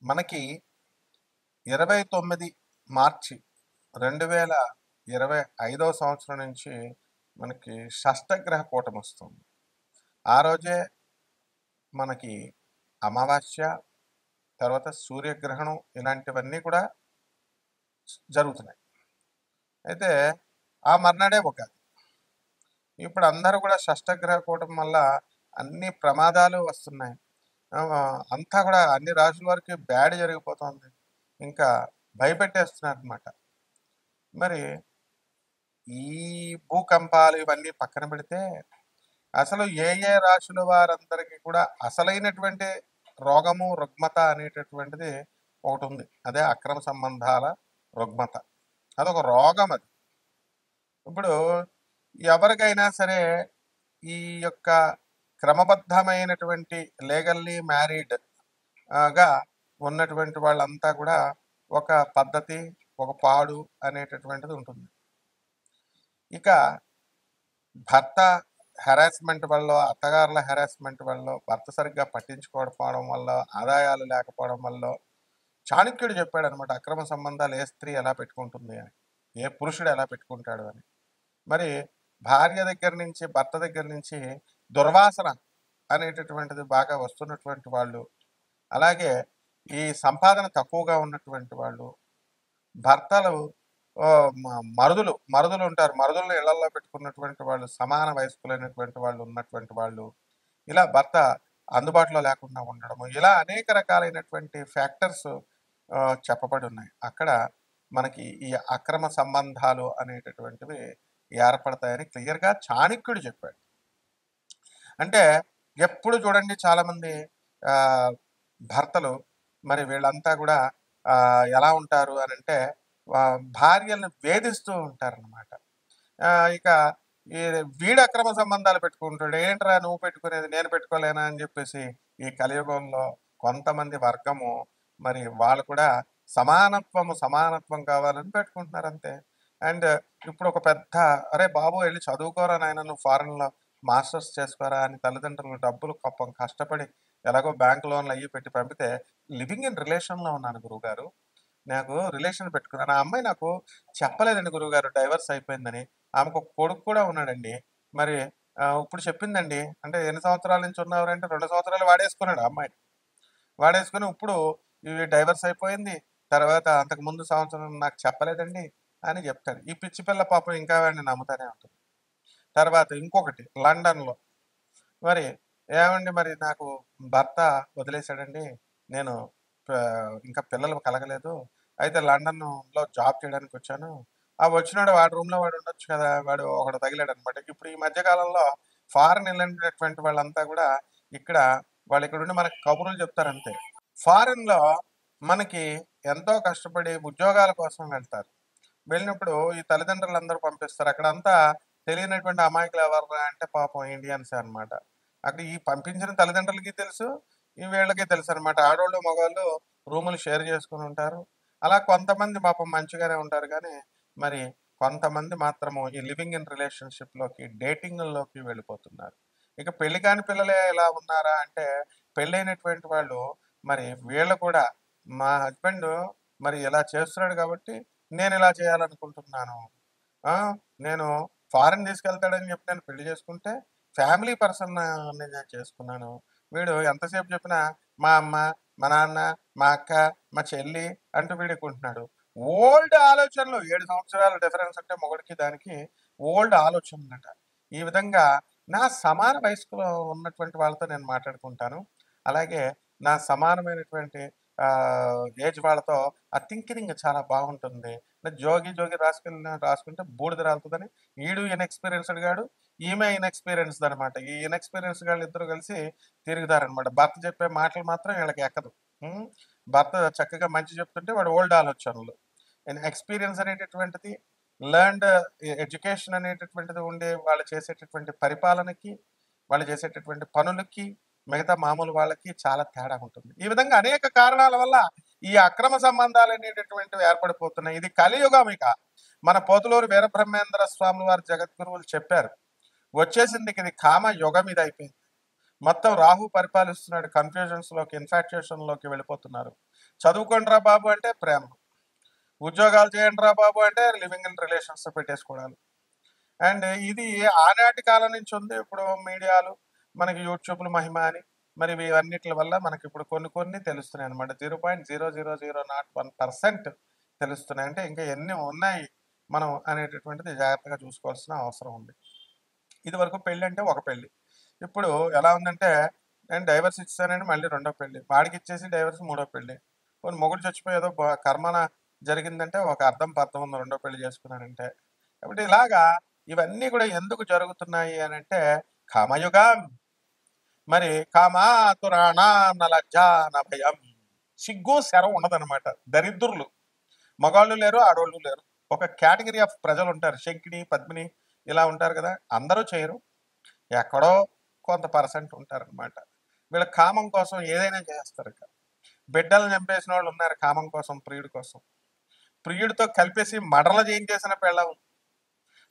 మనకి 29 మార్చి 2025 సంవత్సరం నుంచి మనకి షష్టగ్రహ కూటమి వస్తుంది. ఆ రోజే మనకి అమావాస్య, తర్వాత సూర్యగ్రహణం ఇలాంటివన్నీ కూడా జరుగుతున్నాయి. అయితే ఆ మర్నాడే ఉగాది. ఇప్పుడు అందరూ కూడా షష్టగ్రహ కూటమి వల్ల అన్ని ప్రమాదాలు వస్తున్నాయి. అంతా కూడా అన్ని రాశుల వారికి బ్యాడ్ జరిగిపోతుంది. ఇంకా భయపెట్టేస్తున్నారనమాట. మరి ఈ భూకంపాలు ఇవన్నీ పక్కన పెడితే అసలు ఏ ఏ రాశుల వారందరికీ కూడా అసలైనటువంటి రోగము రుగ్మత అనేటటువంటిది ఒకటి ఉంది. అదే అక్రమ సంబంధాల రుగ్మత. అదొక రోగం అది. ఇప్పుడు ఎవరికైనా సరే ఈ యొక్క క్రమబద్ధమైనటువంటి లీగల్లీ మ్యారీడ్ గా ఉన్నటువంటి వాళ్ళంతా కూడా ఒక పద్ధతి, ఒక పాడు అనేటటువంటిది ఉంటుంది. ఇక భర్త హెరాస్మెంట్ వల్ల, అత్తగారుల హెరాస్మెంట్ వల్ల, భర్త సరిగ్గా పట్టించుకోకపోవడం వల్ల, ఆదాయాలు లేకపోవడం వల్ల చాణక్యుడు చెప్పాడు అనమాట, అక్రమ సంబంధాలు ఏ స్త్రీ ఎలా పెట్టుకుంటుంది అని, ఏ పురుషుడు ఎలా పెట్టుకుంటాడు అని. మరి భార్య దగ్గర నుంచి, భర్త దగ్గర నుంచి దుర్వాసన అనేటటువంటిది బాగా వస్తున్నటువంటి వాళ్ళు, అలాగే ఈ సంపాదన తక్కువగా ఉన్నటువంటి వాళ్ళు, భర్తలు మరుదులు ఉంటారు, మరుదులను ఇళ్లలో పెట్టుకున్నటువంటి వాళ్ళు, సమాన వయస్కులైనటువంటి వాళ్ళు ఉన్నటువంటి వాళ్ళు, ఇలా భర్త అందుబాటులో లేకుండా ఉండడము, ఇలా అనేక రకాలైనటువంటి ఫ్యాక్టర్స్ చెప్పబడి ఉన్నాయి. అక్కడ మనకి ఈ అక్రమ సంబంధాలు అనేటటువంటివి ఏర్పడతాయని క్లియర్గా చాణక్యుడు చెప్పాడు. అంటే ఎప్పుడు చూడండి చాలామంది భర్తలు మరి వీళ్ళంతా కూడా ఎలా ఉంటారు అని అంటే భార్యలను వేధిస్తూ ఉంటారనమాట. ఇక ఈ వీడు అక్రమ సంబంధాలు పెట్టుకుంటాడు, ఏంట్రా నువ్వు పెట్టుకునేది నేను పెట్టుకోలేనా అని చెప్పేసి ఈ కలియుగంలో కొంతమంది వర్గము మరి వాళ్ళు కూడా సమానత్వం కావాలని పెట్టుకుంటున్నారు అంతే. అండ్ ఇప్పుడు ఒక పెద్ద, అరే బాబు వెళ్ళి చదువుకోరా నాయన, నువ్వు ఫారెన్లో మాస్టర్స్ చేసుకోరా అని తల్లిదండ్రులు డబ్బులు పాపం కష్టపడి ఎలాగో బ్యాంక్ లోన్లు అయ్యి పెట్టి పంపితే, లివింగ్ ఇన్ రిలేషన్లో ఉన్నాను గురువుగారు, నాకు రిలేషన్ పెట్టుకున్నాను, ఆ అమ్మాయి నాకు చెప్పలేదండి గురువుగారు డైవర్స్ అయిపోయిందని, ఆమెకు ఒక కొడుకు కూడా ఉన్నాడండి, మరి ఇప్పుడు చెప్పిందండి, అంటే ఎన్ని సంవత్సరాల నుంచి ఉన్నవారంటే 2 సంవత్సరాలు వాడేసుకున్నాడు, అమ్మాయి వాడేసుకుని ఇప్పుడు ఇవి డైవర్స్ అయిపోయింది, తర్వాత అంతకు ముందు సంవత్సరం నాకు చెప్పలేదండి అని చెప్తాడు. ఈ పిచ్చి పిల్ల పాపం ఇంకా వాడిని నమ్ముతానే ఉంటుంది. తర్వాత ఇంకొకటి లండన్లో, మరి ఏమండి మరి నాకు భర్త వదిలేశాడండి, నేను ఇంకా పిల్లలు కలగలేదు, అయితే లండన్లో జాబ్ చేయడానికి వచ్చాను, వచ్చినాడు వాడి రూమ్లో వాడు ఉండొచ్చు కదా, వాడు ఒకడు తగిలాడు అనమాట. ఇప్పుడు ఈ మధ్యకాలంలో ఫారెన్ వెళ్ళినటువంటి వాళ్ళంతా కూడా ఇక్కడ వాళ్ళు ఇక్కడ ఉండి మనకి కబుర్లు చెప్తారంతే. ఫారెన్లో మనకి ఎంతో కష్టపడి ఉద్యోగాల కోసం వెళ్తారు. వెళ్ళినప్పుడు ఈ తల్లిదండ్రులందరూ పంపిస్తారు. అక్కడంతా తెలియనటువంటి అమాయకులు ఎవర్రా అంటే పాపం ఇండియన్సే అనమాట. అక్కడ ఈ పంపించిన తల్లిదండ్రులకి తెలుసు, ఈ వీళ్ళకి తెలుసు అనమాట. ఆడోళ్ళు మగవాళ్ళు రూములు షేర్ చేసుకుని ఉంటారు. అలా కొంతమంది పాపం మంచిగానే ఉంటారు కానీ మరి కొంతమంది మాత్రము ఈ లివింగ్ ఇన్ రిలేషన్షిప్లోకి, డేటింగ్‌లోకి వెళ్ళిపోతున్నారు. ఇక పెళ్లి కాని పిల్లలే ఎలా ఉన్నారా అంటే, పెళ్ళైనటువంటి వాళ్ళు మరి వీళ్ళు కూడా మా హస్బెండ్ మరి ఇలా చేస్తున్నాడు కాబట్టి నేను ఇలా చేయాలనుకుంటున్నాను. నేను ఫారెన్ తీసుకెళ్తాడని చెప్పి నేను పెళ్లి చేసుకుంటే ఫ్యామిలీ పర్సన్ నేను చేసుకున్నాను. వీడు ఎంతసేపు చెప్పినా మా అమ్మ, మా నాన్న, మా అక్క, మా చెల్లి అంటూ వీడుకుంటున్నాడు. ఓల్డ్ ఆలోచనలు, 7 సంవత్సరాల డిఫరెన్స్ అంటే మొగుడికి దానికి ఓల్డ్ ఆలోచనలట. ఈ విధంగా నా సమాన వయస్కులో ఉన్నటువంటి వాళ్ళతో నేను మాట్లాడుకుంటాను. అలాగే నా సమానమైనటువంటి ఏజ్ వాళ్ళతో ఆ థింకింగ్ చాలా బాగుంటుంది. జోగి రాసుకుంటే బూడిద రాలుతుందని, ఈడు ఇన్ఎక్స్పీరియన్స్డ్ గాడు, ఈమె ఇన్ఎక్స్పీరియన్స్డ్ అనమాట. ఈ ఇన్ఎక్స్పీరియన్స్ గాళ్ళు ఇద్దరు కలిసి తిరుగుతారనమాట. భర్త చెప్పే మాటలు మాత్రం వీళ్ళకి ఎక్కదు. భర్త చక్కగా మంచి చెప్తుంటే వాడు ఓల్డ్ ఆలోచనలు. ఎక్స్పీరియన్స్ అనేటటువంటిది, లెర్న్డ్ ఎడ్యుకేషన్ అనేటటువంటిది ఉండే వాళ్ళు చేసేటటువంటి పరిపాలనకి, వాళ్ళు చేసేటటువంటి పనులకి, మిగతా మామూలు వాళ్ళకి చాలా తేడా ఉంటుంది. ఈ విధంగా అనేక కారణాల వల్ల ఈ అక్రమ సంబంధాలు అనేటటువంటివి ఏర్పడిపోతున్నాయి. ఇది కలియుగం. ఇక మన పోతులూరు వీరబ్రహ్మేంద్ర స్వామి వారి జగద్గురువులు చెప్పారు, వచ్చేసింది ఇది కామ యుగం, ఇది అయిపోయింది. మొత్తం రాహు పరిపాలిస్తున్నాడు, కన్ఫ్యూజన్స్లోకి, ఇన్ఫాక్చుయేషన్లోకి వెళ్ళిపోతున్నారు. చదువుకోండిరా బాబు అంటే ప్రేమ, ఉద్యోగాలు చేయండిరా బాబు అంటే లివింగ్ ఇన్ రిలేషన్స్ పెట్టేసుకోవడాలు. అండ్ ఇది ఆనాటి కాలం నుంచి ఉంది. ఇప్పుడు మీడియాలు మనకి యూట్యూబ్లు మహిమ అని మరి ఇవన్నిటి వల్ల మనకి ఇప్పుడు కొన్ని తెలుస్తున్నాయి అనమాట. 0.00001% తెలుస్తున్నాయి. అంటే ఇంకా ఎన్ని ఉన్నాయి మనం అనేటటువంటిది జాగ్రత్తగా చూసుకోవాల్సిన అవసరం ఉంది. ఇది వరకు పెళ్ళి అంటే ఒక పెళ్ళి, ఇప్పుడు ఎలా ఉందంటే నేను డైవర్స్ ఇచ్చానండి మళ్ళీ రెండో పెళ్ళి, వాడికి ఇచ్చేసి డైవర్స్ మూడో పెళ్ళి. కొన్ని మొగుడు చచ్చిపోయి ఏదో కర్మన జరిగిందంటే ఒక అర్థం పర్థం ఉంది రెండో పెళ్లి చేసుకున్నానంటే. కాబట్టి ఇలాగా ఇవన్నీ కూడా ఎందుకు జరుగుతున్నాయి అని అంటే కామయుగం. మరి కామాతురాణం లజ్జా భయం, సిగ్గు శరం ఉండదన్నమాట. దరిద్రులు మగాళ్ళు లేరు, ఆడవాళ్ళు లేరు. ఒక కేటగిరీ ఆఫ్ ప్రజలు ఉంటారు, శంకిని పద్మిని ఇలా ఉంటారు కదా. అందరూ చేయరు, ఎక్కడో కొంత పర్సెంట్ ఉంటారనమాట. వీళ్ళ కామం కోసం ఏదైనా చేస్తారు. ఇక బిడ్డలు చంపేసిన వాళ్ళు ఉన్నారు కామం కోసం, ప్రియుడి కోసం. ప్రియుడితో కలిపేసి మడల చేయించేసిన పెళ్ళం,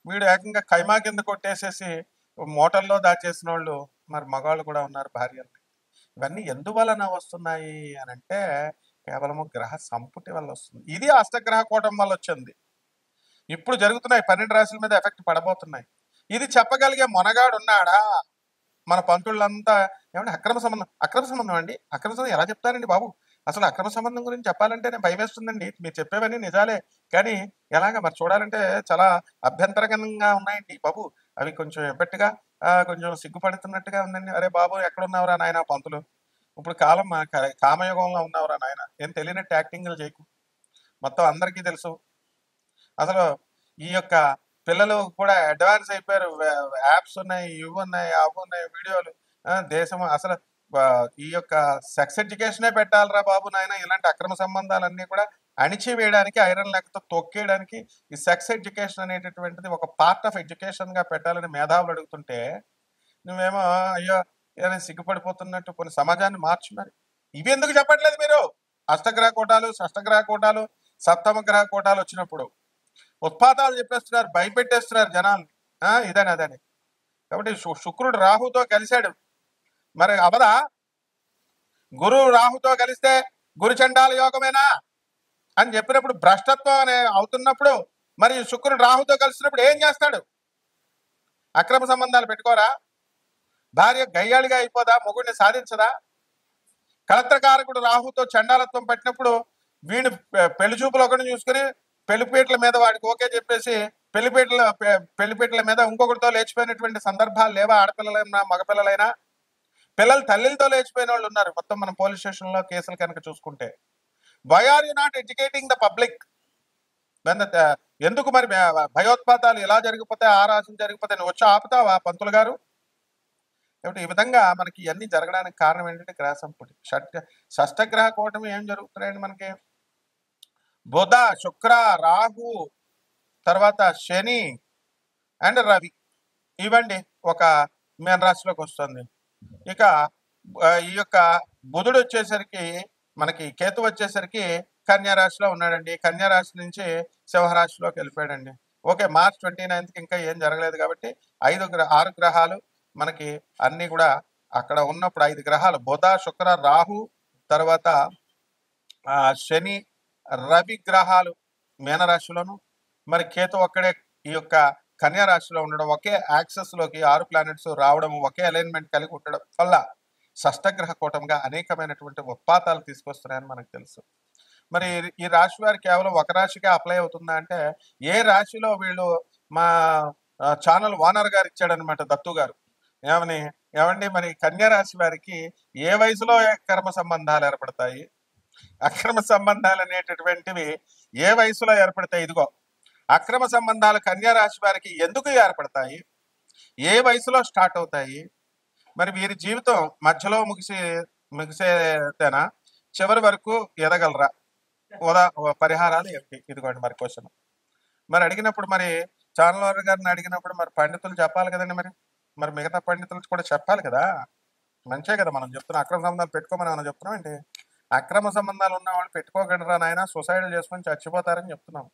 వీడు ఏకంగా కైమా కింద కొట్టేసేసి మోటల్లో దాచేసిన వాళ్ళు మరి మగవాళ్ళు కూడా ఉన్నారు, భార్యలు. ఇవన్నీ ఎందువలన వస్తున్నాయి అని అంటే కేవలము గ్రహ సంపుటి వల్ల వస్తుంది. ఇది అష్టగ్రహ కూటం వల్ల వచ్చింది. ఇప్పుడు జరుగుతున్నాయి 12 రాశుల మీద ఎఫెక్ట్ పడబోతున్నాయి. ఇది చెప్పగలిగే మొనగాడు ఉన్నాడా? మన పంతుళ్ళంతా ఏమంటే అక్రమ సంబంధం, అక్రమ సంబంధం అండి, అక్రమ సంబంధం ఎలా చెప్తారండి బాబు? అసలు అక్రమ సంబంధం గురించి చెప్పాలంటే నేను భయం వేస్తుందండి. మీరు చెప్పేవన్నీ నిజాలే, కానీ ఎలాగా మరి చూడాలంటే చాలా అభ్యంతరకరంగా ఉన్నాయండి బాబు. అవి కొంచెం ఎబ్బెట్టుగా కొంచెం సిగ్గుపడుతున్నట్టుగా ఉందండి. అరే బాబు ఎక్కడున్నావురా నాయన పంతులు, ఇప్పుడు కాలం కామయుగంలో ఉన్నావురా నాయన, ఏం తెలియనట్టు యాక్టింగ్లు చేయకు. మొత్తం అందరికీ తెలుసు. అసలు ఈ యొక్క పిల్లలు కూడా అడ్వాన్స్ అయిపోయారు. యాప్స్ ఉన్నాయి, ఇవి ఉన్నాయి, అవి ఉన్నాయి, వీడియోలు. దేశం అసలు ఈ యొక్క సెక్స్ ఎడ్యుకేషనే పెట్టాలిరా బాబు నాయన. ఇలాంటి అక్రమ సంబంధాలన్నీ కూడా అణిచివేయడానికి, ఐరన్ లెక్కతో తొక్కేయడానికి ఈ సెక్స్ ఎడ్యుకేషన్ అనేటటువంటిది ఒక పార్ట్ ఆఫ్ ఎడ్యుకేషన్ గా పెట్టాలని మేధావులు అడుగుతుంటే నువ్వేమో అయ్యో ఏదైనా సిగ్గుపడిపోతున్నట్టు కొన్ని సమాజాన్ని మార్చు. మరి ఇవి ఎందుకు చెప్పట్లేదు మీరు? అష్టగ్రహ కూటాలు, షష్టగ్రహ కూటాలు, సప్తమ గ్రహ కూటాలు వచ్చినప్పుడు ఉత్పాతాలు చెప్పేస్తున్నారు, భయపెట్టేస్తున్నారు జనాల్ని. ఇదని అదని. కాబట్టి శుక్రుడు రాహుతో కలిశాడు, మరి అవదా? గురువు రాహుతో కలిస్తే గురుచండాల యోగమేనా అని చెప్పినప్పుడు, భ్రష్టత్వం అనే అవుతున్నప్పుడు మరి శుక్రుడు రాహుతో కలిసినప్పుడు ఏం చేస్తాడు? అక్రమ సంబంధాలు పెట్టుకోరా? భార్య గయ్యాళిగా అయిపోదా? మొగుడిని సాధించదా? కళత్రకారకుడు రాహుతో చండాలత్వం పట్టినప్పుడు వీడిని పెళ్లి చూపులు ఒకటి చూసుకుని పెళ్లిపీటల మీద వాడికి ఓకే చెప్పేసి పెళ్లిపీటల మీద ఇంకొకటితో లేచిపోయినటువంటి సందర్భాలు లేవా? ఆడపిల్లలైనా మగపిల్లలైనా. పిల్లలు తల్లితో లేచిపోయిన వాళ్ళు ఉన్నారు మొత్తం మనం పోలీస్ స్టేషన్ లో కేసులు కనుక చూసుకుంటే. Why are you not educating the public? ఎందుకు మరి భయోత్పాతాలు ఇలా జరిగిపోతే, ఆ రాశులు జరిగిపోతే నువ్వు వచ్చి ఆపుతావా పంతులు గారు? కాబట్టి ఈ విధంగా మనకి ఇవన్నీ జరగడానికి కారణం ఏంటంటే గ్రహ సంపుటి. షష్టగ్రహ కూటమి ఏం జరుగుతున్నాయండి మనకి? బుధ, శుక్ర, రాహు, తర్వాత శని అండ్ రవి, ఇవండి ఒక మీన రాశిలోకి వస్తుంది. ఇక ఈ యొక్క బుధుడు వచ్చేసరికి మనకి, కేతు వచ్చేసరికి కన్యా రాశిలో ఉన్నాడండి. కన్యా రాశి నుంచి సింహరాశిలోకి వెళ్ళిపోయాడండి. ఓకే, March 29కి ఇంకా ఏం జరగలేదు కాబట్టి 6 గ్రహాలు మనకి అన్ని కూడా అక్కడ ఉన్నప్పుడు 5 గ్రహాలు బుధ, శుక్ర, రాహు, తర్వాత శని, రవి గ్రహాలు మీనరాశిలోను, మరి కేతు ఒక్కడే ఈ యొక్క కన్యా రాశిలో ఉండడం, ఒకే యాక్సెస్ లోకి 6 ప్లానెట్స్ రావడం, ఒకే అలైన్మెంట్ కలిగి ఉండడం వల్ల షష్టగ్రహ కూటంగా అనేకమైనటువంటి ఉత్పాతాలు తీసుకొస్తున్నాయని మనకు తెలుసు. మరి ఈ రాశి వారు కేవలం ఒక రాశికే అప్లై అవుతుందా అంటే, ఏ రాశిలో వీళ్ళు మా ఛానల్ ఓనర్ గారు ఇచ్చాడనమాట, దత్తు గారు. ఏమండి మరి కన్యా రాశి వారికి ఏ వయసులో కర్మ సంబంధాలు ఏర్పడతాయి? అక్రమ సంబంధాలు అనేటటువంటివి ఏ వయసులో ఏర్పడతాయి? ఇదిగో అక్రమ సంబంధాలు కన్యా రాశి వారికి ఎందుకు ఏర్పడతాయి? ఏ వయసులో స్టార్ట్ అవుతాయి? మరి వీరి జీవితం మధ్యలో ముగిసేతేనా? చివరి వరకు ఎదగలరా? పరిహారాలు ఏమిటి? ఇదిగోండి మరి క్వశ్చన్. మరి అడిగినప్పుడు మరి ఛానల్ గారిని అడిగినప్పుడు మరి పండితులు చెప్పాలి కదండి. మరి మిగతా పండితులు కూడా చెప్పాలి కదా. మంచే కదా మనం చెప్తున్నాం. అక్రమ సంబంధాలు పెట్టుకోమని మనం చెప్తున్నాం ఏంటి? అక్రమ సంబంధాలు ఉన్న వాళ్ళు పెట్టుకోగలరా నాయన, సొసైటీలు చేసుకొని చచ్చిపోతారని చెప్తున్నాం.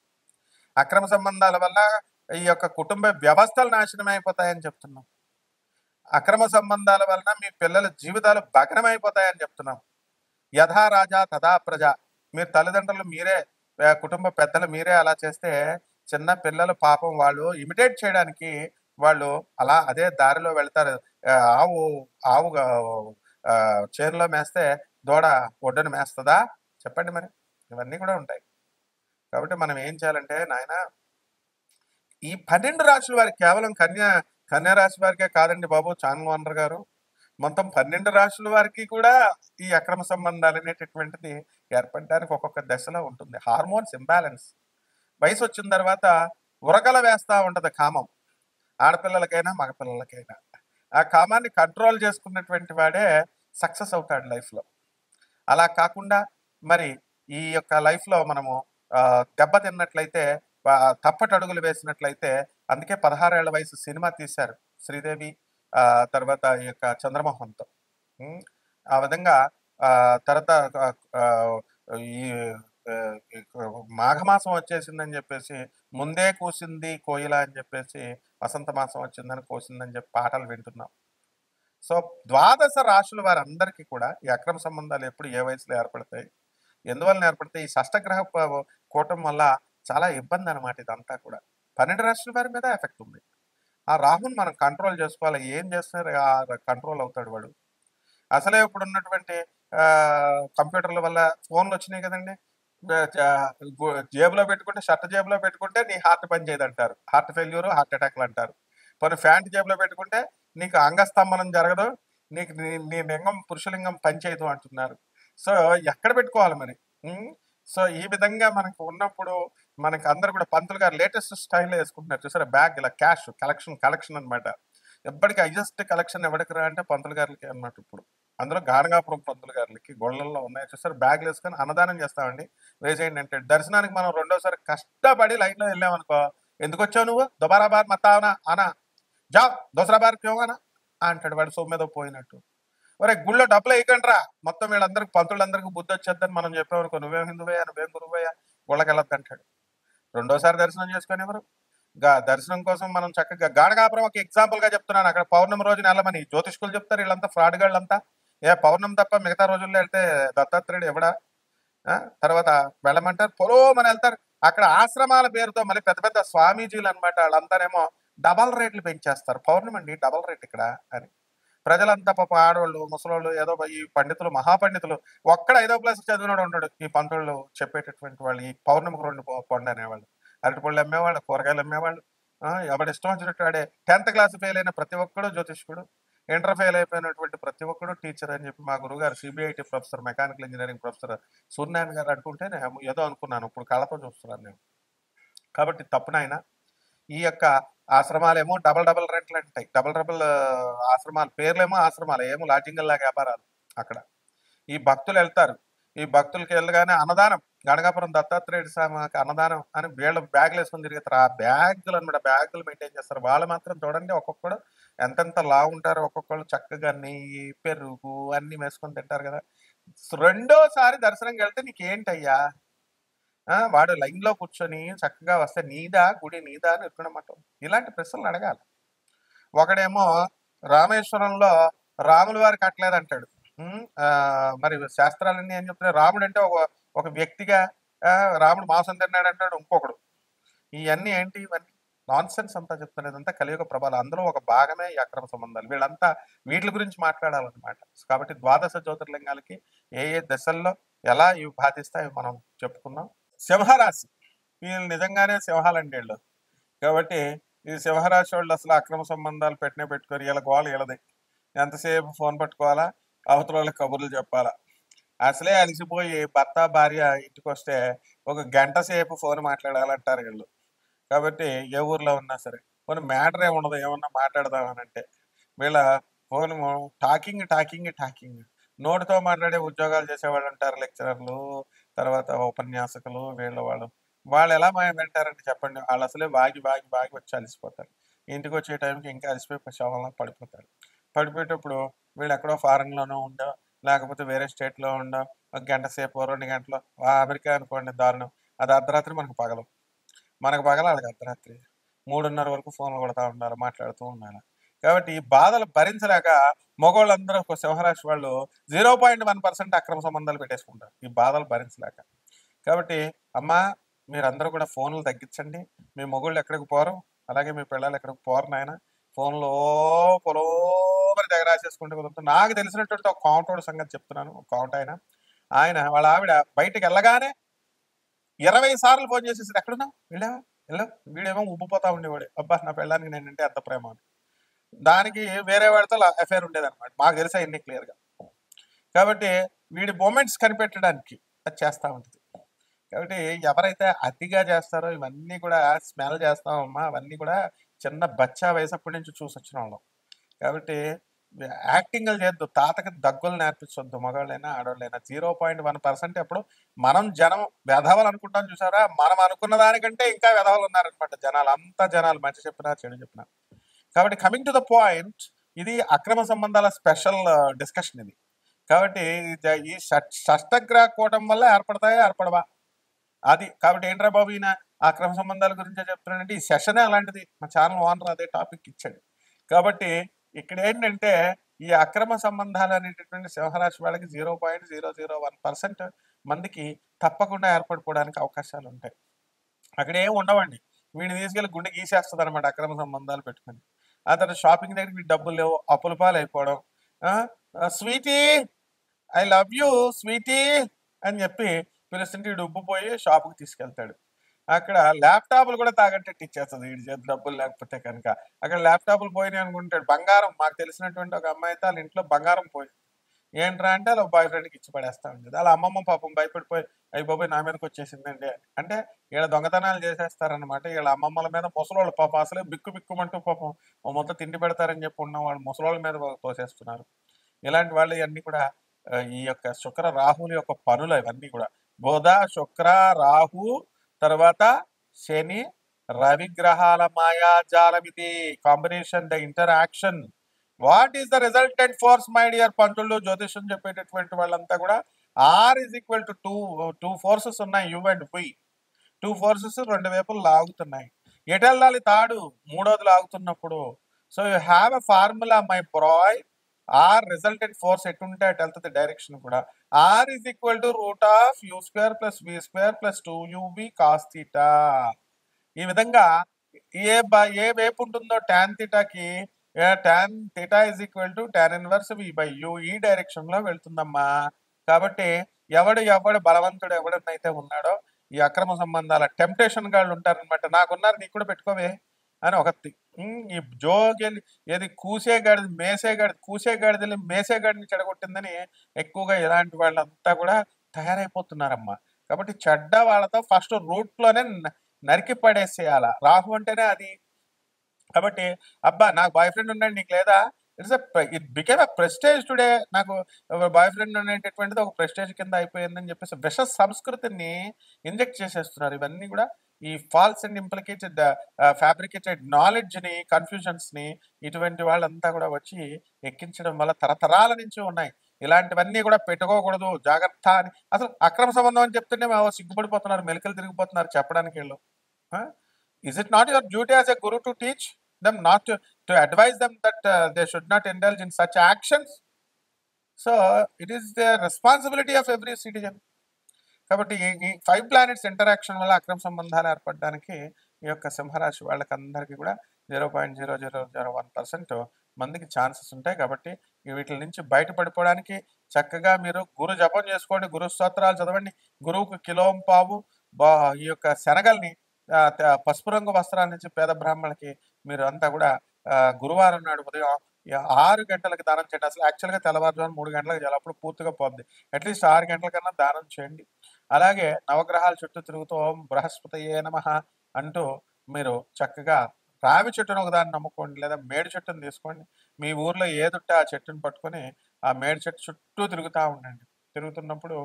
అక్రమ సంబంధాల వల్ల ఈ యొక్క కుటుంబ వ్యవస్థలు నాశనం అయిపోతాయని చెప్తున్నాం. అక్రమ సంబంధాల వలన మీ పిల్లల జీవితాలు భగ్నమైపోతాయని చెప్తున్నాం. యథా రాజా తథా ప్రజ. మీరు తల్లిదండ్రులు మీరే కుటుంబ పెద్దలు మీరే అలా చేస్తే చిన్న పిల్లలు పాపం వాళ్ళు ఇమిటేట్ చేయడానికి వాళ్ళు అలా అదే దారిలో వెళ్తారు. ఆవు ఆవు చేనులో మేస్తే దూడ ఒడ్డున మేస్తదా? చెప్పండి మరి. ఇవన్నీ కూడా ఉంటాయి. కాబట్టి మనం ఏం చేయాలంటే నాయన ఈ 12 రాశుల వారికి కేవలం కన్యా రాశి వారికే కాదండి బాబు ఛానల్ ఓనర్ గారు. మొత్తం 12 రాశుల వారికి కూడా ఈ అక్రమ సంబంధాలు అనేటటువంటిది ఏర్పడడానికి ఒక్కొక్క దశలో ఉంటుంది. Hormones imbalance. వయసు వచ్చిన తర్వాత ఉరకల వేస్తా ఉంటది కామం. ఆడపిల్లలకైనా మగపిల్లలకైనా. ఆ కామాన్ని కంట్రోల్ చేసుకున్నటువంటి వాడే సక్సెస్ అవుతాడు లైఫ్‌లో. అలా కాకుండా మరి ఈ యొక్క లైఫ్‌లో మనము దెబ్బతిన్నట్లయితే తప్పటడుగులు వేసినట్లయితే అందుకే 16 ఏళ్ల వయసు సినిమా తీశారు. శ్రీదేవి తర్వాత ఈ యొక్క చంద్రమోహన్‌తో. హ్మ్. ఆ విధంగా తర్వాత ఆహ్, ఈ మాఘమాసం వచ్చేసిందని చెప్పేసి ముందే కూసింది కోయిల అని చెప్పేసి వసంత మాసం వచ్చిందని కోసిందని చెప్పి పాటలు వింటున్నాం. సో, ద్వాదశ రాశుల వారందరికీ కూడా ఈ అక్రమ సంబంధాలు ఎప్పుడు ఏ వయసులో ఏర్పడతాయి? ఎందువలన ఏర్పడతాయి? ఈ షష్టగ్రహ కూటమి వల్ల చాలా ఇబ్బందనమాట ఇదంతా కూడా. 12 రాశుల వారి మీద ఎఫెక్ట్ ఉంది. ఆ రాహుని మనం కంట్రోల్ చేసుకోవాలి. ఏం చేస్తే కంట్రోల్ అవుతాడు వాడు. అసలే ఇప్పుడున్నటువంటి కంప్యూటర్ల వల్ల ఫోన్‌లొచ్చినాయి కదండీ! ఆహ్, చ గు జేబులో పెట్టుకుంటే షర్ట్ జేబులో పెట్టుకుంటే నీ హార్ట్ పని చేయదంటారు. హార్ట్ ఫెయిల్యూర్, హార్ట్ అటాక్‌లంటారు. పోనీ ప్యాంట్ జేబులో పెట్టుకుంటే నీకు అంగస్తంభనం జరగదు. నీకు నీ నీ లింగం పురుషలింగం పని చేయదు అంటున్నారు. సో, ఎక్కడ పెట్టుకోవాలి మరి? హ్మ్. సో, ఈ విధంగా మనకు ఉన్నప్పుడు మనకు అందరూ కూడా పంతులు గారు లేటెస్ట్ స్టైల్‌లో యేసుకుంటున్నారు చూసారా? బ్యాగ్ ఇలా క్యాష్ కలెక్షన్ అన్నమాట. ఎప్పటికి హైయెస్ట్ కలెక్షన్ ఎవడికిరా అంటే పంతులు గారులకే అన్నమాట ఇప్పుడు. అందులో గాణగాపురం పంతులు గారులకి గొళ్ళల్లో ఉన్నాయి చూసారు బ్యాగ్‌లేసుకొని అన్నదానం చేస్తామండి. వేసేయండి అంటాడు. దర్శనానికి మనం రెండోసారి కష్టపడి లైన్‌లో ఎళ్ళామనుకో, "ఎందుకొచ్చావు నువ్వు? దొబారా బార్ మత్ ఆనా ఆనా. జావ్ దూసరా బార్ క్యూ ఆనా" అంటాడు వాడు సొమ్మేదో పోయినట్టు. ఒరేయ్ గుళ్ళో డబ్బులెయకండ్రా! మొత్తం వీళ్ళందరికి పంతులందరికి బుద్ధొచ్చేద్దని మనం చెప్పామనుకో, "నువ్వేం హిందువయ్యా? నువ్వేం గురువయ్యా? గుళ్ళకెళ్ళొద్దంటాడు." రెండోసారి దర్శనం చేసుకోనివ్వరు. దర్శనం కోసం మనం చక్కగా గాణగాపురం ఒక ఎగ్జాంపుల్‌గా చెప్తున్నాను. అక్కడ పౌర్ణమి రోజున ఎళ్ళమని జ్యోతిష్కులు చెప్తారు ఈళ్ళంతా ఫ్రాడ్ గాళ్ళంతా. పౌర్ణమి తప్ప మిగతా రోజుల్లో ఎళ్తే దత్తాత్రేయుడు ఎవడా? ఆ! తర్వాత వెళ్ళమంటారు. పొలోమని ఎళ్తారు. అక్కడ ఆశ్రమాల పేరుతో మళ్ళీ పెద్ద పెద్ద స్వామీజీలనమాట. ఆళ్ళంతానేమో డబల్ రేట్లు పెంచేస్తారు. పౌర్ణమండి డబల్ రేట్ ఇక్కడ అని. ప్రజలంతా పాపం ఆడోళ్ళు, ముసలోళ్ళు ఏదో ఈ పండితులు, మహాపండితులు ఒక్కడ ఐదో క్లాస్ చదివినోడు ఉండడు. ఈ పంతులు చెప్పేటటువంటి వాళ్ళు. ఈ పౌర్ణమికి 2 పొండి అనేవాళ్ళు. అరటిపళ్ళు అమ్మేవాళ్ళు, కూరగాయలు అమ్మేవాళ్ళు. ఎవడిష్టం వచ్చినట్టు వాడే 10థ్ క్లాస్ ఫెయిల్ అయిన ప్రతి ఒక్కడు జ్యోతిష్కుడు. ఇంటర్ ఫెయిల్ అయిపోయినటువంటి ప్రతి ఒక్కడు టీచర్ అని చెప్పి మా గురువుగారు CBIT professor, mechanical engineering professor Suryanarayana గారు అంటుంటే నేను ఏదో అనుకున్నాను. ఇప్పుడు కళ్ళతో చూస్తున్నాను నేను. కాబట్టి తప్పు నాయన. ఈ యొక్క ఆశ్రమాలేమో డబుల్ రెంట్లంటాయి. డబుల్ ఆశ్రమాలు పేర్లేమో ఆశ్రమాలు. ఏమో లాడ్జింగుల్లాగా వ్యాపారాలు అక్కడ. ఈ భక్తులెళ్తారు. ఈ భక్తులకి వెళ్ళగానే అన్నదానం. గణగాపురం దత్తాత్రేయుడు స్వామికి అన్నదానం అని వీళ్ళు బ్యాగులేసుకొని తిరుగుతారు. ఆ బ్యాగులనమాట. బ్యాగులు మెయింటైన్ చేస్తారు. వాళ్ళు మాత్రం చూడండి ఒక్కొక్కడు ఎంతెంత లావుంటారో ఒక్కొక్కళ్ళు చక్కగా నెయ్యి, పెరుగు అన్నీ వేసుకొని తింటారు గదా! రెండోసారి దర్శనంకెళ్తే నీకేంటయ్యా? వాడు లైన్‌లో కూర్చొని చక్కగా వస్తే నీదా గుడి నీదా అని ఇరుక్కునమంటాం. ఇలాంటి ప్రశ్నలు అడగాలి. ఒకడేమో రామేశ్వరంలో రాముల వారు కట్టలేదంటాడు. మరి శాస్త్రాలన్నీ ఏం చెప్తున్నాయి? రాముడంటే ఒక వ్యక్తిగా రాముడు మాంసం తిన్నాడంటాడు ఇంకొకడు. ఇయన్నీ ఏంటి ఇవన్నీ? నాన్‌సెన్స్ అంతా చెప్తాను. ఇదంతా కలియుగ ప్రభావాలు. అందులో ఒక భాగమే ఈ అక్రమ సంబంధాలు. వీళ్ళంతా వీట్లి గురించి మాట్లాడాలన్నమాట. కాబట్టి ద్వాదశ జ్యోతిర్లింగాలకి ఏ ఏ దశల్లో ఎలా ఇవి బాధిస్తాయో మనం చెప్పుకున్నాం. సింహరాశి. వీళ్ళు నిజంగానే సింహాలండి ఈళ్ళు. కాబట్టి ఈ సింహరాశి వాళ్ళు అసలు అక్రమ సంబంధాలు పెట్టుకొని ఈళ్ళ గోల ఈళ్ళది. ఎంతసేపు ఫోన్ పట్టుకోవాలా, అవతలోళ్ళకి కబుర్లు చెప్పాలా. అసలే అలిసిపోయి భర్త, భార్య ఇంటికొస్తే ఒక గంట సేపు ఫోన్ మాట్లాడాలంటారు ఈళ్ళు. కాబట్టి ఏ ఊర్లో ఉన్నా సరే. పోనీ మ్యాటర్ ఏముండదు ఏమన్నా మాట్లాడదామనంటే. వీళ్ళ ఫోను టాకింగ్. నోటితో మాట్లాడే ఉద్యోగాలు చేసేవాళ్ళుంటారు లెక్చరర్లు, తర్వాత ఉపన్యాసకులు వీళ్ళు వాళ్ళు. వాళ్ళెలా వింటారండి చెప్పండి. ఆళ్ళసలే వాగి వచ్చి అలిసిపోతారు. ఇంటికొచ్చే టైంకి ఇంకా అలిసిపోయి శవంలా పడిపోతారు. పడిపోయేటప్పుడు వీళ్ళెక్కడో ఫారెన్‌లోనో ఉండో, లేకపోతే వేరే స్టేట్‌లో ఉండో, ఒక గంట సేపో, 2 గంటలో అమెరికా అనుకోండి దారుణం. అది అర్ధరాత్రి మనకు పగలు. మనకు పగలు ఆళ్ళకి అర్ధరాత్రి. 3:30 వరకు ఫోన్‌లు కొడతా ఉండాలి. మాట్లాడుతూ ఉండాలి. కాబట్టి ఈ బాధలు భరించలేక మగోళ్ళందరూ సింహరాశి వాళ్ళు 0.1% అక్రమ సంబంధాలు పెట్టేసుకుంటారు. ఈ బాధలు భరించలేక. కాబట్టి అమ్మా మీరందరూ కూడా ఫోన్లు తగ్గించండి. మీ మొగుళ్ళు ఎక్కడికి పోరు, అలాగే మీ పిల్లలు ఎక్కడికి పోరు నాయన. ఫోన్లో పొలోమని తెగ రాసేసుకుంటూ కుదురుతుంది. నాకు తెలిసినటువంటి ఒక కాంటోడు సంగతి చెప్తున్నాను. ఒక కాంట ఆయన వాళ్ళ ఆవిడ బయటికి వెళ్ళగానే 20 సార్లు ఫోన్ చేసేసి ఎక్కడున్నావు, వెళ్ళావా, వెళ్ళావు. వీడేమో ఉబ్బిపోతా ఉండేవాడు, అబ్బా నా పెళ్ళానికి నేనంటే ఎంత ప్రేమ అని. దానికి వేరే వాడితో అఫేర్ ఉండేదన్నమాట. మాకు తెలుసా ఎన్ని క్లియర్గా. కాబట్టి వీడి మూమెంట్స్ కనిపెట్టడానికి అది చేస్తూ ఉంటుంది. కాబట్టి ఎవరైతే అతిగా చేస్తారో ఇవన్నీ కూడా స్మెల్ చేస్తామమ్మా, అవన్నీ కూడా చిన్న బచ్చా వయసప్పటి నుంచి చూసి వచ్చిన వాళ్ళం. కాబట్టి యాక్టింగ్లు చేయొద్దు, తాతకి దగ్గులు నేర్పించొద్దు. మగవాళ్ళైనా ఆడవాళ్ళైనా 0.1% ఎప్పుడు మనం జనం వెధవలు అనుకుంటాం చూసారా, మనం అనుకున్న దానికంటే ఇంకా వెధవలు ఉన్నారనమాట జనాలు. అంతా జనాలు మంచి చెప్పినా చెడు చెప్పినా. కాబట్టి కమింగ్ టు ద పాయింట్, ఇది అక్రమ సంబంధాల స్పెషల్ డిస్కషన్ ఇది. కాబట్టి ఈ షష్టగ్రహ కూటం వల్ల ఏర్పడతాయా ఏర్పడవా అది. కాబట్టి ఏంట్రా బాబు ఈయన అక్రమ సంబంధాల గురించే చెప్తున్నాడంటే ఈ సెషనే అలాంటిది. మా ఛానల్ ఓనర్ అదే టాపిక్ ఇచ్చాడు. కాబట్టి ఇక్కడ ఏంటంటే ఈ అక్రమ సంబంధాలు అనేటటువంటి సింహరాశి వాళ్ళకి 0.001% మందికి తప్పకుండా ఏర్పడిపోవడానికి అవకాశాలు ఉంటాయి. అక్కడ ఏం ఉండవండి. వీడిని తీసుకెళ్ళి గుండె గీసేస్తుంది అనమాట అక్రమ సంబంధాలు పెట్టుకుని. ఆ తర్వాత షాపింగ్ దగ్గర వీడి డబ్బులు లేవు, అప్పుల పాలు అయిపోవడం. Sweetie I love you sweetie అని చెప్పి పిలుస్తుంటే వీడు ఉబ్బిపోయి షాపుకి తీసుకెళ్తాడు. అక్కడ ల్యాప్టాప్లు కూడా తాగట్టేట్టు ఇచ్చేస్తుంది వీడి చేతి డబ్బులు లేకపోతే కనుక. అక్కడ ల్యాప్టాప్లు పోయినాయి అనుకుంటాడు. బంగారం, మాకు తెలిసినటువంటి ఒక అమ్మాయి అయితే వాళ్ళ ఇంట్లో బంగారం పోయింది. ఏంట్రా అంటే వాళ్ళ బాయ్ ఫ్రెండ్కి ఇచ్చి పడేస్తా ఉండేది. వాళ్ళ అమ్మమ్మ పాపం భయపడిపోయి అయ్యి బాబాయ్ నా మీదకి వచ్చేసిందండి అంటే వీళ్ళ దొంగతనాలు చేసేస్తారనమాట. వీళ్ళ అమ్మమ్మల మీద ముసలోళ్ళు పాపం అసలే బిక్కు బిక్కుమంటూ పాపం మొత్తం తిండి పెడతారని చెప్పి ఉన్న వాళ్ళు ముసలోళ్ళ మీద తోసేస్తున్నారు. ఇలాంటి వాళ్ళు ఇవన్నీ కూడా ఈ యొక్క శుక్ర రాహుల యొక్క పనులు ఇవన్నీ కూడా. బుధ శుక్ర రాహు తర్వాత శని రవి గ్రహాల మాయాజాలం ఇది combination, the interaction. What is the resultant force my dear పంతులు జ్యోతిషం చెప్పేటటువంటి వాళ్ళంతా కూడా R is equal to two forces ఉన్నాయి. U and V. 2 ఫోర్సెస్ రెండు వైపులు లాగుతున్నాయి. ఎటు వెళ్ళాలి తాడు, మూడోది లాగుతున్నప్పుడు. So you have a formula my boy. R resultant force ఎటుంటే అటు వెళ్తుంది డైరెక్షన్ కూడా. R is equal to √(u² + v² + 2uv cos θ). ఈ విధంగా ఏ వైపు ఉంటుందో tan θకి tan θ is equal to tan inverse v/u ఈ డైరెక్షన్ లో వెళ్తుందమ్మా. కాబట్టి ఎవడు బలవంతుడు ఎవడనైతే ఉన్నాడో ఈ అక్రమ సంబంధాల టెంప్టేషన్ గాళ్ళు ఉంటారనమాట. నాకున్నారు నీకు కూడా పెట్టుకోవే అని ఒకటి. ఈ జోగెళ్ళి ఏది కూసేగాడిది కూసేగాడిది మేసేగాడిని చెడగొట్టిందని ఎక్కువగా ఇలాంటి వాళ్ళంతా కూడా తయారైపోతున్నారమ్మా. కాబట్టి చెడ్డ వాళ్ళతో ఫస్ట్ రూట్లోనే నరికి పడేసేయాల. రాహు అంటేనే అది. కాబట్టి అబ్బా నాకు బాయ్ ఫ్రెండ్ ఉన్నాడు నీకు లేదా, it became a prestige today. నాకు బాయ్ ఫ్రెండ్ అనేటటువంటిది ఒక ప్రెస్టేజ్ కింద అయిపోయిందని చెప్పేసి విష సంస్కృతిని ఇంజెక్ట్ చేసేస్తున్నారు. ఇవన్నీ కూడా ఈ ఫాల్స్ అండ్ ఇంప్లికేటెడ్ ఫ్యాబ్రికేటెడ్ నాలెడ్జ్ని, కన్ఫ్యూజన్స్ని ఇటువంటి వాళ్ళంతా కూడా వచ్చి ఎక్కించడం వల్ల తరతరాల నుంచి ఉన్నాయి. ఇలాంటివన్నీ కూడా పెట్టుకోకూడదు జాగ్రత్త అని. అసలు అక్రమ సంబంధం అని చెప్తుంటే సిగ్గుపడిపోతున్నారు, మెలికలు తిరిగిపోతున్నారు చెప్పడానికి వీళ్ళు. Is it not your duty as a guru to teach them, not to advise them that they should not indulge in such actions? So it is the responsibility of every citizen. కాబట్టి ఈ 5 planets interaction వల్ల అక్రమ సంబంధాలు ఏర్పడడానికి ఈ యొక్క సింహరాశి వాళ్ళకందరికీ కూడా 0.0001% మందికి ఛాన్సెస్ ఉంటాయి. కాబట్టి వీటి నుంచి బయటపడిపోవడానికి చక్కగా మీరు గురు జపం చేసుకోండి, గురు స్తోత్రాలు చదవండి. గురువుకు కిలోంపావు ఈ యొక్క శనగల్ని పసుపు రంగు వస్త్రాల నుంచి పేద బ్రాహ్మణులకి మీరు అంతా కూడా గురువారం నాడు ఉదయం 6 గంటలకు దానం చేయండి. అసలు యాక్చువల్గా తెల్లవారుజాము 3 గంటలకు చేయాలి, అప్పుడు పూర్తిగా పోద్ది. అట్లీస్ట్ 6 గంటల కన్నా దానం చేయండి. అలాగే నవగ్రహాల చుట్టూ తిరుగుతూ ఓం బృహస్పతయే నమః అంటూ మీరు చక్కగా రావి చెట్టును ఒకదాన్ని నమ్ముకోండి, లేదా మేడి చెట్టును తీసుకోండి. మీ ఊర్లో ఏదుంటే ఆ చెట్టును పట్టుకొని ఆ మేడి చెట్టు చుట్టూ తిరుగుతూ ఉండండి. తిరుగుతున్నప్పుడు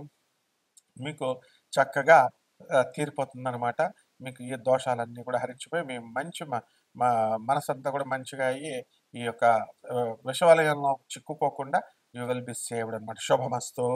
మీకు చక్కగా తీరిపోతుందన్నమాట. మీకు ఈ దోషాలన్నీ కూడా హరించిపోయి మీ మంచి మనసంతా కూడా మంచిగా అయ్యి ఈ యొక్క విషవలయంలో చిక్కుకోకుండా యూ విల్ బి సేవ్డ్ అనమాట. శుభమస్తు.